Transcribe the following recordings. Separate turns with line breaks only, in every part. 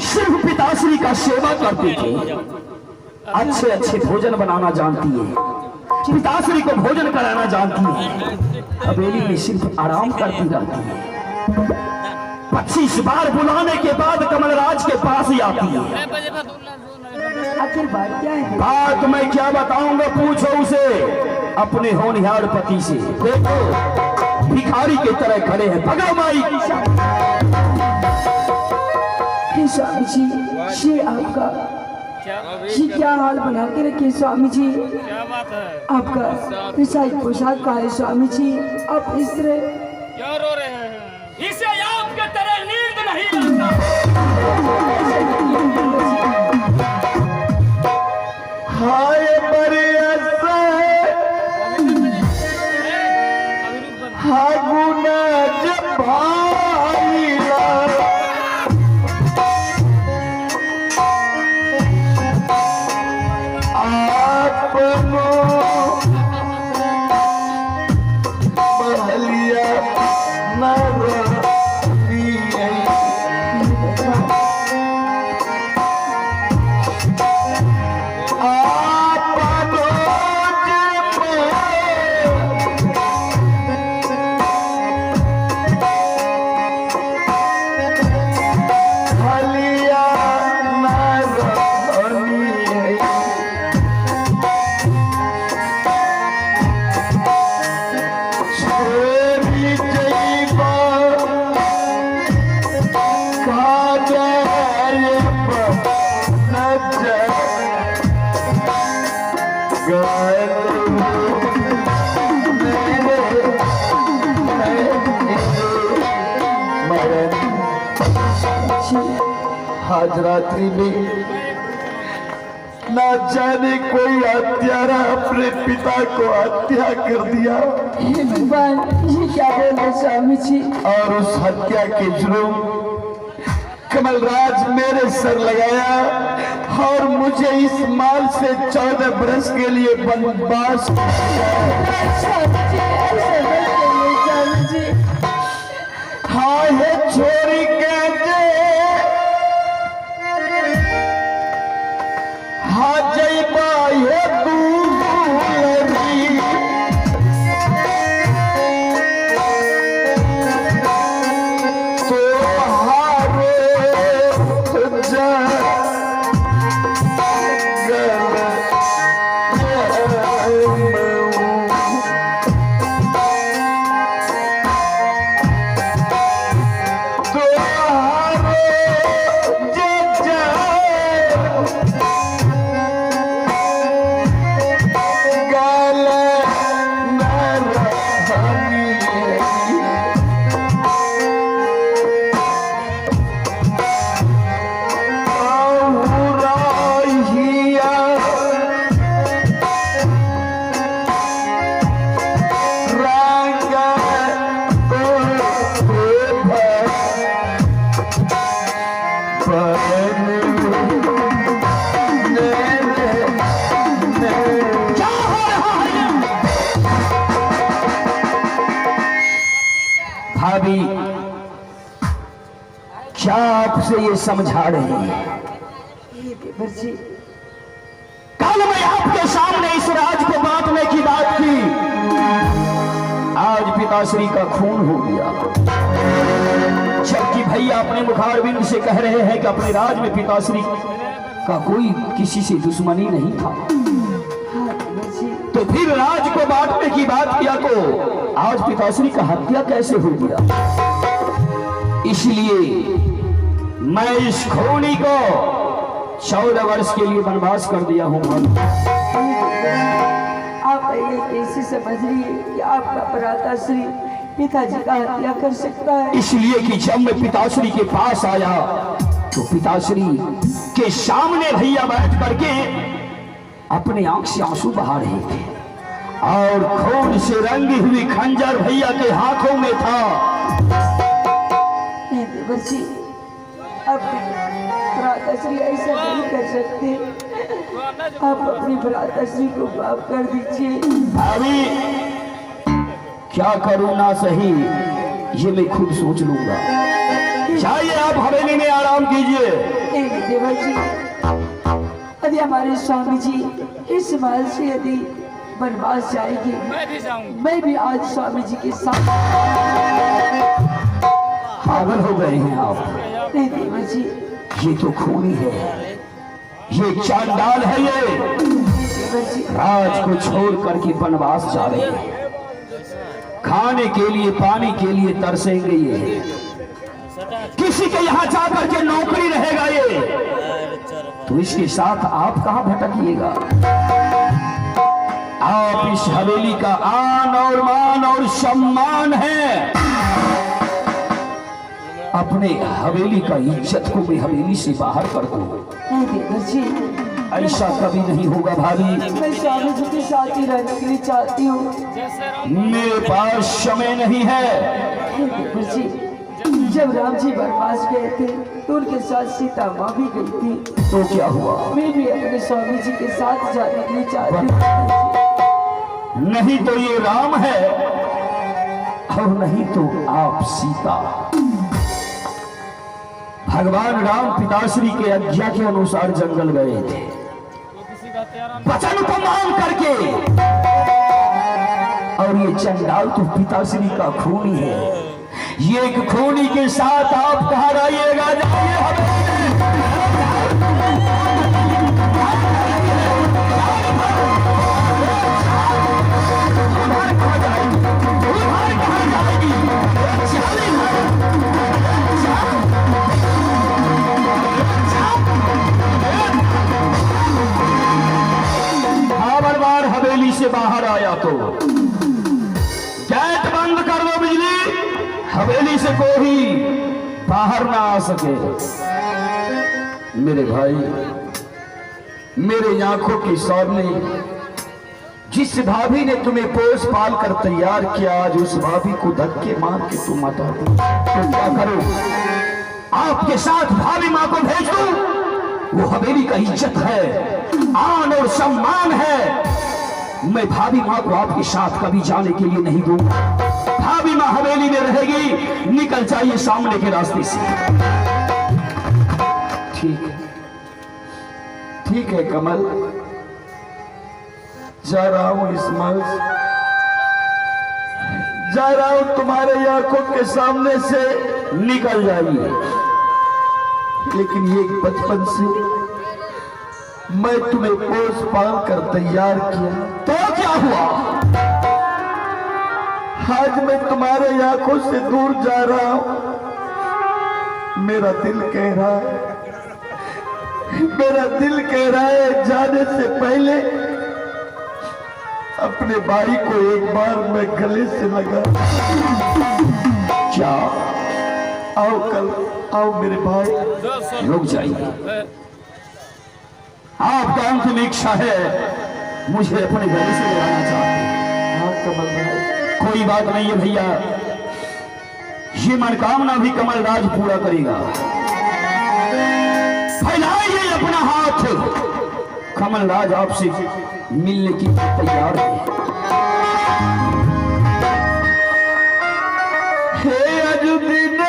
सिर्फ पिताश्री का सेवा करती थी, अच्छे अच्छे भोजन बनाना जानती है, पिताश्री को भोजन कराना जानती है, हवेली में सिर्फ आराम करती रहती है। 25 बार बुलाने के बाद कमलराज के पास ही आती है।
आखिर बात क्या है?
बात मैं क्या बताऊंगा, पूछो उसे अपने होनहार पति से। देखो भिखारी की तरह खड़े हैं, भगाओ माई।
स्वामी जी, ये आपका ये क्या हाल बना के रखे स्वामी जी?
क्या बात है?
आपका ईसाई पोशाक का है स्वामी जी, आप इस तरह
क्यों रो रहे हैं?
इसे आपके तरह नींद नहीं आता। हाय हागुना जब भाईला आपनो बहलिया आज रात्रि में ना जाने कोई हत्यारा अपने पिता को हत्या कर दिया।
हे भगवान, ये क्या बोल रहे स्वामी जी?
और उस हत्या के जुर्म कमलराज मेरे सर लगाया और मुझे इस माल से 14 बरस के लिए वनवास। हाँ ये छोरी कहते हाँ जय बाहे दूरी तो हारे भाभी क्या आपसे ये समझा रहे हैं? कल मैं आपके सामने इस राज को बांटने की बात की, आज पिताश्री का खून हो गया, जबकि भैया अपने मुखारबिंद से कह रहे हैं कि अपने राज में पिताश्री का कोई किसी से दुश्मनी नहीं था। तो फिर राज को बांटने की बात किया तो आज पिताश्री का हत्या कैसे हो गया? इसलिए मैं इस खूनी को 14 वर्ष के लिए वनवास कर दिया हूँ।
आप ये कैसे समझ रही है कि आपका भ्राताश्री पिताजी का हत्या कर सकता है?
इसलिए कि जब मैं पिताश्री के पास आया तो पिताश्री के सामने भैया बैठ करके अपने आंख से आंसू बहा रहे थे और खून से रंगी हुई खंजर भैया के हाथों में था।
भ्राताश्री ऐसा नहीं कर सकते, आप अपनी भ्राताश्री को माफ कर दीजिए।
भाभी क्या करूँ ना सही ये मैं खुद सोच लूंगा। जाइए आप हवेली में आराम कीजिए।
नहीं देवर जी, यदि हमारे स्वामी जी इस महल से यदि वनवास जाएगी,
मैं भी जाऊंगा।
मैं भी आज स्वामी जी के साथ।
पागल हो गए हैं आप।
नहीं देवर जी,
ये तो खूनी है, ये चांडाल है, ये
देवर जी
राज को छोड़ करके वनवास जा रहे हैं। खाने के लिए पानी के लिए तरसेंगे ये, किसी के यहाँ जाकर के नौकरी रहेगा ये, तो इसके साथ आप कहाँ भटकिएगा। आप इस हवेली का आन और मान और सम्मान है। अपने हवेली का इज्जत को मैं हवेली से बाहर कर दूं।
नहीं देवर जी,
ऐसा कभी नहीं होगा भाभी।
मैं स्वामी जी के साथ ही रहने के लिए चाहती हूँ।
जैसे राम
मेरे पास समय नहीं है।
नहीं देवर जी, जब राम जी वनवास गए थे तो उनके साथ सीता माँ भी गई थी।
तो क्या हुआ?
मैं भी अपने स्वामी जी के साथ जाने के लिए चाहती हूँ।
नहीं तो ये राम है और नहीं तो आप सीता। भगवान राम पिताश्री के आज्ञा के अनुसार जंगल गए थे,
तो किसी का त्यारा
वचन को मान करके, और ये चंडाल तो पिताश्री का खूनी है। ये एक खूनी के साथ आप कहाँ रहिएगा? जाइए हवेली में। बार हवेली से बाहर आया तो गेट बंद कर दो, बिजली, हवेली से कोई बाहर ना आ सके। मेरे भाई, मेरे आंखों के सामने जिस भाभी ने तुम्हें पोस पाल कर तैयार किया, आज उस भाभी को धक्के मार के तुम हटा दो, तो क्या करो? आपके साथ भाभी माँ को भेज दो। वो हवेली का इज्जत है, आन और सम्मान है। मैं भाभी माँ को आपके साथ कभी जाने के लिए नहीं दूंगा। भाभी माँ हवेली में रहेगी। निकल जाइए सामने के रास्ते से। ठीक है, ठीक है कमल, जा रहा हूं इस महल से, जा रहा हूं, तुम्हारे आंखों के सामने से निकल जाइए। लेकिन ये बचपन से मैं तुम्हें पोस पाल कर तैयार किया, तो क्या हुआ? आज मैं तुम्हारे आंखों से दूर जा रहा हूं। मेरा दिल कह रहा है, मेरा दिल कह रहा है, जाने से पहले अपने भाई को एक बार मैं गले से लगा। क्या? आओ कल, आओ मेरे भाई। रुक जाइए, आपका अंतिम इच्छा है, मुझे अपने घर से लगाना चाहते हैं। हाँ कमल भाई, कोई बात नहीं है भैया, ये मनोकामना भी कमल राज पूरा करेगा। फैलाइए अपना हाथ, कमल राज आपसे मिलने की तैयार है। हे अजुदीन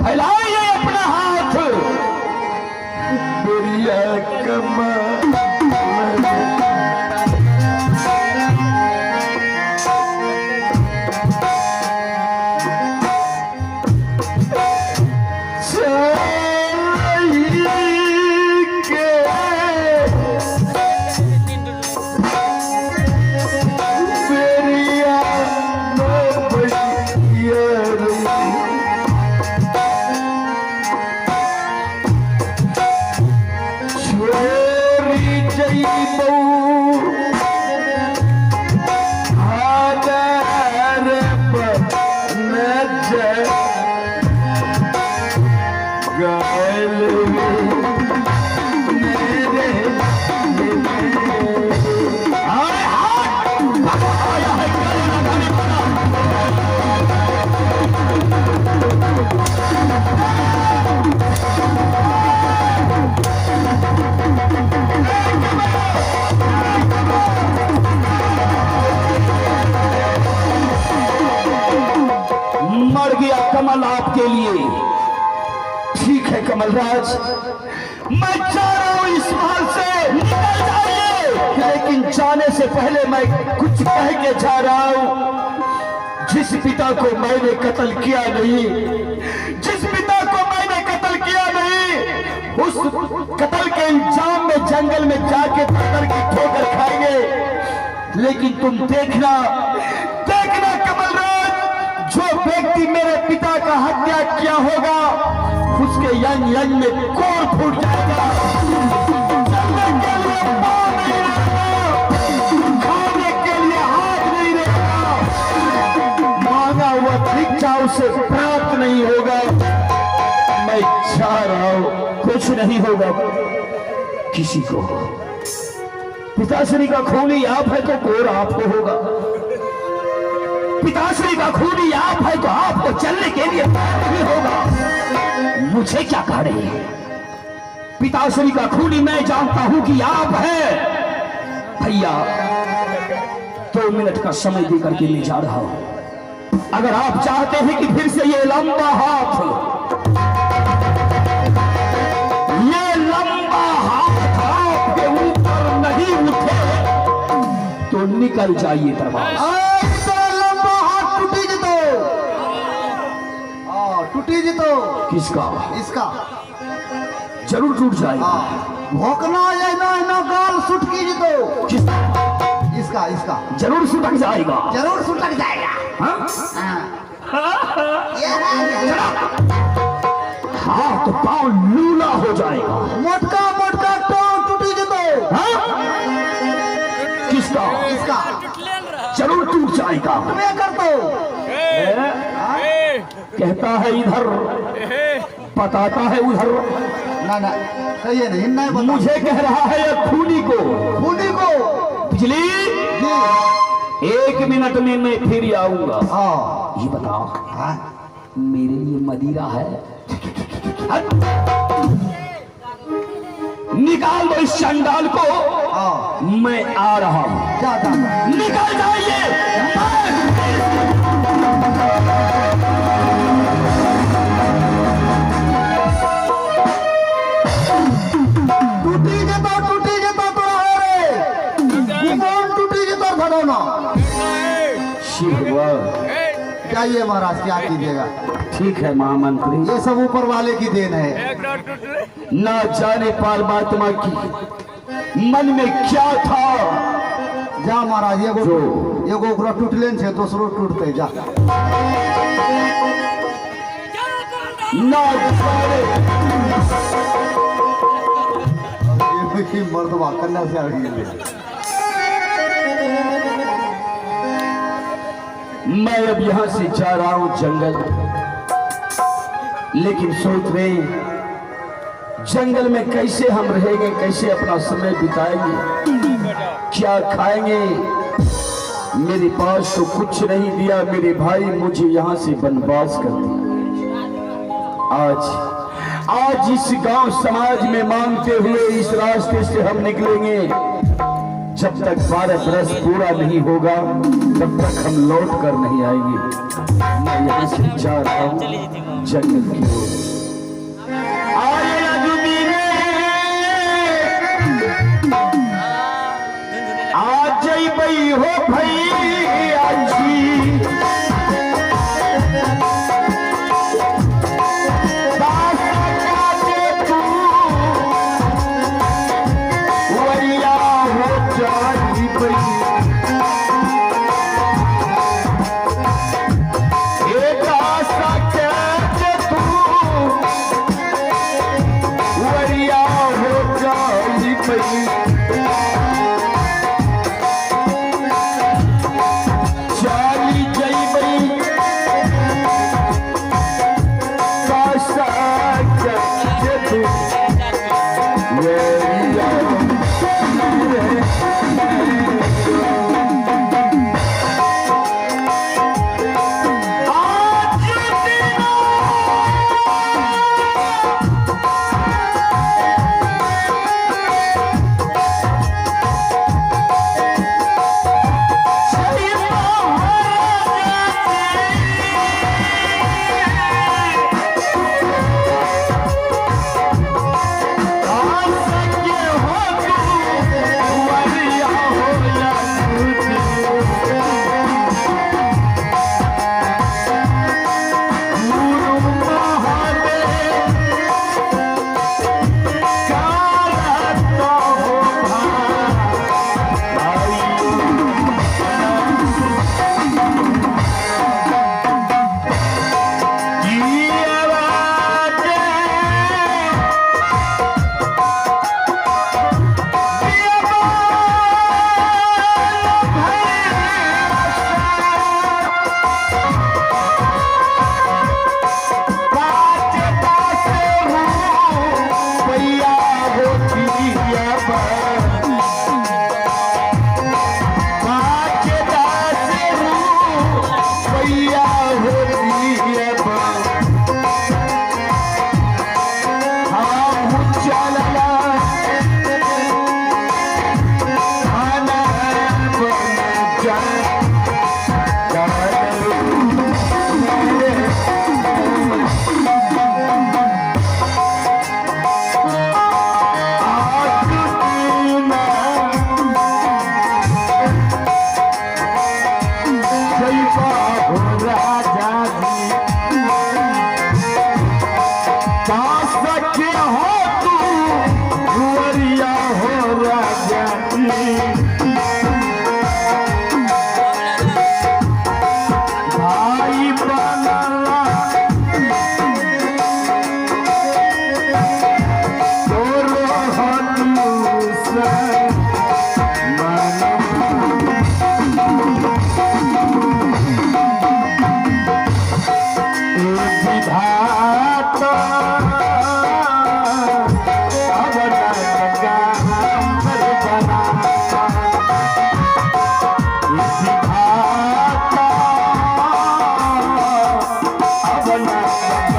फैलाइए अपना हाथ, बुरिया कमा गायल मेरे मर गया कमल आपके लिए। ठीक है कमलराज, मैं जा रहा हूं इस महल से, निकल जाइए। लेकिन जाने से पहले मैं कुछ कह के जा रहा हूं। जिस पिता को मैंने कत्ल किया नहीं, जिस पिता को मैंने कत्ल किया नहीं, उस कत्ल के इल्जाम में जंगल में जाके पत्थर की ठोकर खाएंगे। लेकिन तुम देखना, देखना कमलराज, जो व्यक्ति मेरे पिता का हत्या किया होगा उसके यंग यंग में कोर फूट जाएगा। जंगल के लिए पाँव नहीं रहेगा, खाने के लिए हाथ नहीं रहेगा, मांगा हुआ भिक्षा उसे प्राप्त नहीं होगा। मैं जा रहा हूं, कुछ नहीं होगा किसी को। पिताश्री का खूनी आप है तो कोर आपको होगा, पिताश्री का खूनी आप है तो आपको चलने के लिए नहीं होगा। मुझे क्या कह रहे हैं? पिताश्री का खूनी मैं जानता हूं कि आप है। भैया 2 मिनट का समय देकर के मैं जा रहा हूं। अगर आप चाहते हैं कि फिर से ये लंबा हाथ आपके ऊपर नहीं उठे तो निकल जाइए दरबार।
टूटी जी तो
किसका?
इसका
जरूर टूट जाएगा।
भोकना है ना गाल सुटकी जी तो
किसका?
इसका इसका
जरूर सुटक जाएगा।
जरूर सुटक जाएगा।
हाँ?
ये
हाँ तो पाँव लूला हो जाएगा।
मोटका मोटका तो टूटी जी तो
हाँ? किसका?
इसका
जरूर टूट जाएगा।
मैं कर दो।
कहता है इधर, बताता है उधर।
ना ना सही है, नहीं नहीं बता।
मुझे कह रहा है ये खूनी को,
खूनी को
बिजली
जी
1 मिनट में मैं फिर आऊंगा।
हाँ
ये बताओ,
हाँ
मेरे लिए मदिरा है? निकाल दो इस चंडाल को,
हाँ
मैं आ रहा हूं।
जा जा
निकल जाइए।
टूटी जे तो तोरा रे कौन टूटी जे तो भरोना।
शिव
जाइए महाराज, क्या कीजिएगा।
ठीक है महामंत्री,
ये सब ऊपर वाले की देन है।
ना जाने परमात्मा की मन में क्या था।
जा महाराज, एगो ओकरा टूटले छे, दूसरो टूटते जा।
ना जाने
ये मर्दवा कन्या से आ गई।
मैं अब यहां से जा रहा हूं जंगल, लेकिन सोच रहे जंगल में कैसे हम रहेंगे, कैसे अपना समय बिताएंगे, क्या खाएंगे। मेरे पास तो कुछ नहीं दिया मेरे भाई, मुझे यहाँ से वनवास कर दिया। आज इस गांव समाज में मांगते हुए इस रास्ते से हम निकलेंगे। जब तक 12 बरस पूरा नहीं होगा तब तक हम लौट कर नहीं आएंगे। मैं यहाँ से जा रहा हूँ जंगल की ओर। आज जई हो भैया जी, हाँ